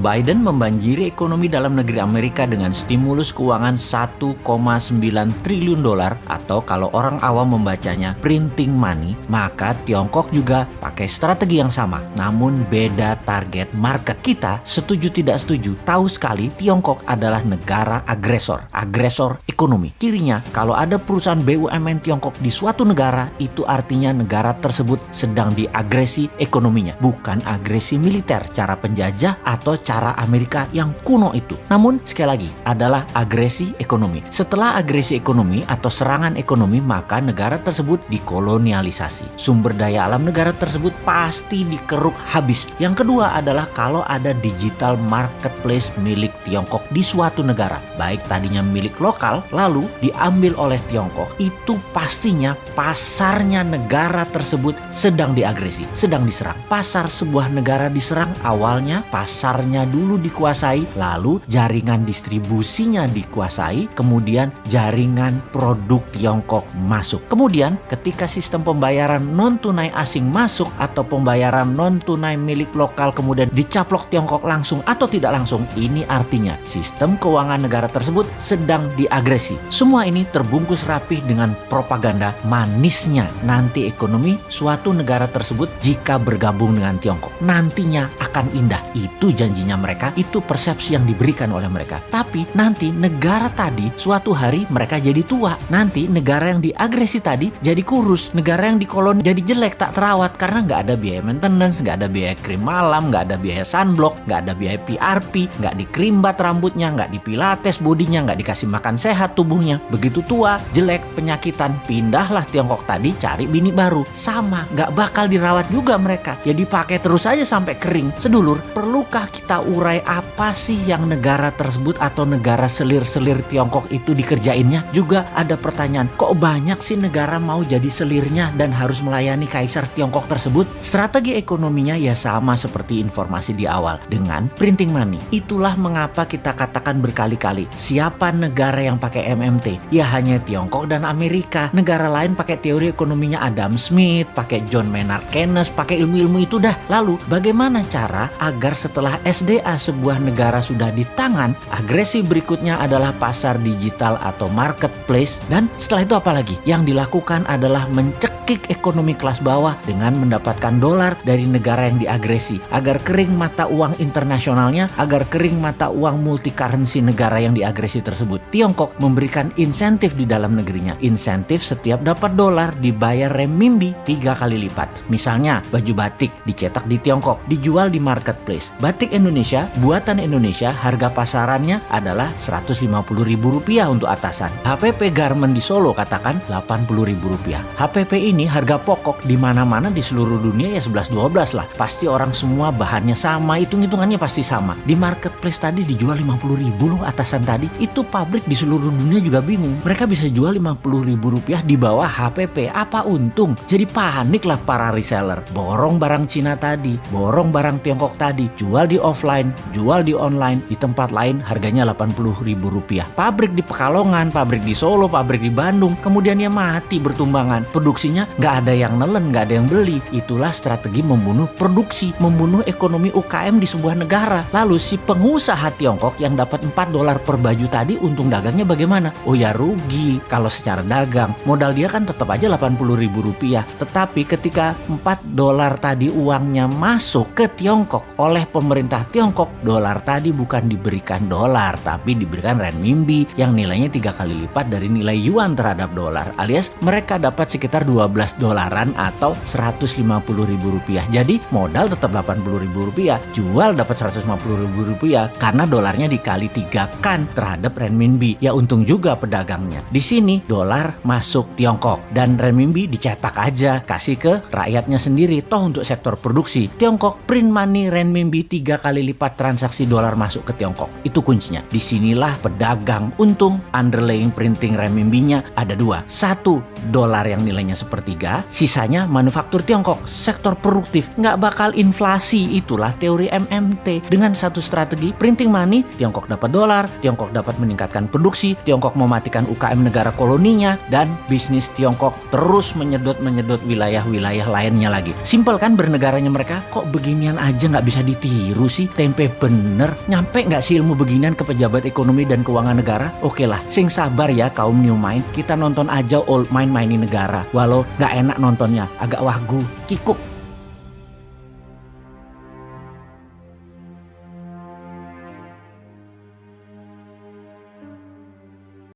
Biden membanjiri ekonomi dalam negeri Amerika dengan stimulus keuangan 1,9 triliun dolar atau kalau orang awam membacanya printing money, maka Tiongkok juga pakai strategi yang sama, namun beda target market. Kita setuju tidak setuju, tahu sekali Tiongkok adalah negara agresor ekonomi. Cirinya kalau ada perusahaan BUMN Tiongkok di suatu negara, itu artinya negara tersebut sedang diagresi ekonominya, bukan agresi militer cara penjajah atau cara Amerika yang kuno itu. Namun sekali lagi adalah agresi ekonomi. Setelah agresi ekonomi atau serangan ekonomi, maka negara tersebut dikolonialisasi. Sumber daya alam negara tersebut pasti dikeruk habis. Yang kedua adalah kalau ada digital marketplace milik Tiongkok di suatu negara, baik tadinya milik lokal lalu diambil oleh Tiongkok, itu pastinya pasarnya negara tersebut sedang diagresi, sedang diserang. Pasar sebuah negara diserang, awalnya pasarnya dulu dikuasai, lalu jaringan distribusinya dikuasai, kemudian jaringan produk Tiongkok masuk. Kemudian ketika sistem pembayaran non-tunai asing masuk atau pembayaran non-tunai milik lokal kemudian dicaplok Tiongkok langsung atau tidak langsung, ini artinya sistem keuangan negara tersebut sedang diagresi. Semua ini terbungkus rapih dengan propaganda manisnya nanti ekonomi suatu negara tersebut jika bergabung dengan Tiongkok nantinya akan indah. Itu janjinya mereka, itu persepsi yang diberikan oleh mereka. Tapi nanti negara tadi suatu hari mereka jadi tua. Nanti negara yang diagresi tadi jadi kurus. Negara yang dikoloni jadi jelek, tak terawat karena nggak ada biaya maintenance, nggak ada biaya krim malam, nggak ada biaya sunblock, nggak ada biaya PRP, nggak dikrimbat rambutnya, nggak dipilates bodinya, nggak dikasih makan sehat tubuhnya. Begitu tua, jelek, penyakitan, pindahlah Tiongkok tadi cari bini baru. Sama, nggak bakal dirawat juga mereka. Ya dipakai terus aja sampai kering. Sedulur, perlukah kita urai apa sih yang negara tersebut atau negara selir-selir Tiongkok itu dikerjainnya? Juga ada pertanyaan, kok banyak sih negara mau jadi selirnya dan harus melayani kaisar Tiongkok tersebut? Strategi ekonominya ya sama seperti informasi di awal, dengan printing money. Itulah mengapa kita katakan berkali-kali, siapa negara yang pakai MMT? Ya hanya Tiongkok dan Amerika. Negara lain pakai teori ekonominya Adam Smith, pakai John Maynard Keynes, pakai ilmu-ilmu itu dah. Lalu bagaimana cara agar setelah SDA sebuah negara sudah di tangan, agresi berikutnya adalah pasar digital atau marketplace, dan setelah itu apa lagi? Yang dilakukan adalah mencekik ekonomi kelas bawah dengan mendapatkan dolar dari negara yang diagresi agar kering mata uang internasionalnya, agar kering mata uang multi currency negara yang diagresi tersebut. Tiongkok memberikan insentif di dalam negerinya. Insentif setiap dapat dolar dibayar renminbi 3 kali lipat. Misalnya baju batik dicetak di Tiongkok, dijual di marketplace. Batik Indonesia, buatan Indonesia, harga pasarannya adalah Rp150.000 untuk atasan. HPP Garment di Solo katakan Rp80.000. HPP ini harga pokok di mana-mana di seluruh dunia ya 11-12 lah. Pasti orang semua bahannya sama, hitung-hitungannya pasti sama. Di marketplace tadi dijual Rp50.000 loh atasan tadi. Itu pabrik di seluruh dunia juga bingung. Mereka bisa jual Rp50.000 di bawah HPP. Apa untung? Jadi panik lah para reseller. Borong barang Cina tadi, borong barang Tiongkok tadi, jual di offline, jual di online. Di tempat lain harganya Rp80.000. Pabrik di Pekalongan, pabrik di Solo, pabrik di Bandung, kemudian ya mati bertumbangan. Produksinya nggak ada yang nelen, nggak ada yang beli. Itulah strategi membunuh produksi, membunuh ekonomi UKM di sebuah negara. Lalu si pengusaha Tiongkok yang dapat $4 per baju tadi, untung dagangnya bagaimana? Oh ya rugi kalau secara dagang. Modal dia kan tetap aja Rp80.000. Tetapi ketika $4 tadi uangnya masuk ke Tiongkok oleh pemerintah Tiongkok, dolar tadi bukan diberikan dolar, tapi diberikan renminbi yang nilainya 3 kali lipat dari nilai yuan terhadap dolar, alias mereka dapat sekitar $12 atau Rp150.000. Jadi modal tetap Rp80.000, jual dapat Rp150.000 karena dolarnya dikali 3 kan terhadap renminbi. Ya untung juga pedagangnya. Di sini dolar masuk Tiongkok dan renminbi dicetak aja, kasih ke rakyatnya sendiri. Toh untuk sektor produksi, Tiongkok print money renminbi 3 kali lipat transaksi dolar masuk ke Tiongkok. Itu kuncinya. Disinilah pedagang untung. Underlying printing renminbinya ada 2. 1, dolar yang nilainya sepertiga, sisanya manufaktur Tiongkok, sektor produktif, nggak bakal inflasi. Itulah teori MMT. Dengan satu strategi printing money, Tiongkok dapat dolar, Tiongkok dapat meningkatkan produksi, Tiongkok mematikan UKM negara koloninya, dan bisnis Tiongkok terus menyedot wilayah-wilayah lainnya lagi. Simpel kan bernegaranya mereka? Kok beginian aja nggak bisa ditiru sih? Tempe bener bener? Nyampe nggak sih ilmu beginian ke pejabat ekonomi dan keuangan negara? Oke lah, sing sabar ya kaum new mind. Kita nonton aja old mind mainin negara. Walau nggak enak nontonnya, agak wagu, kikuk.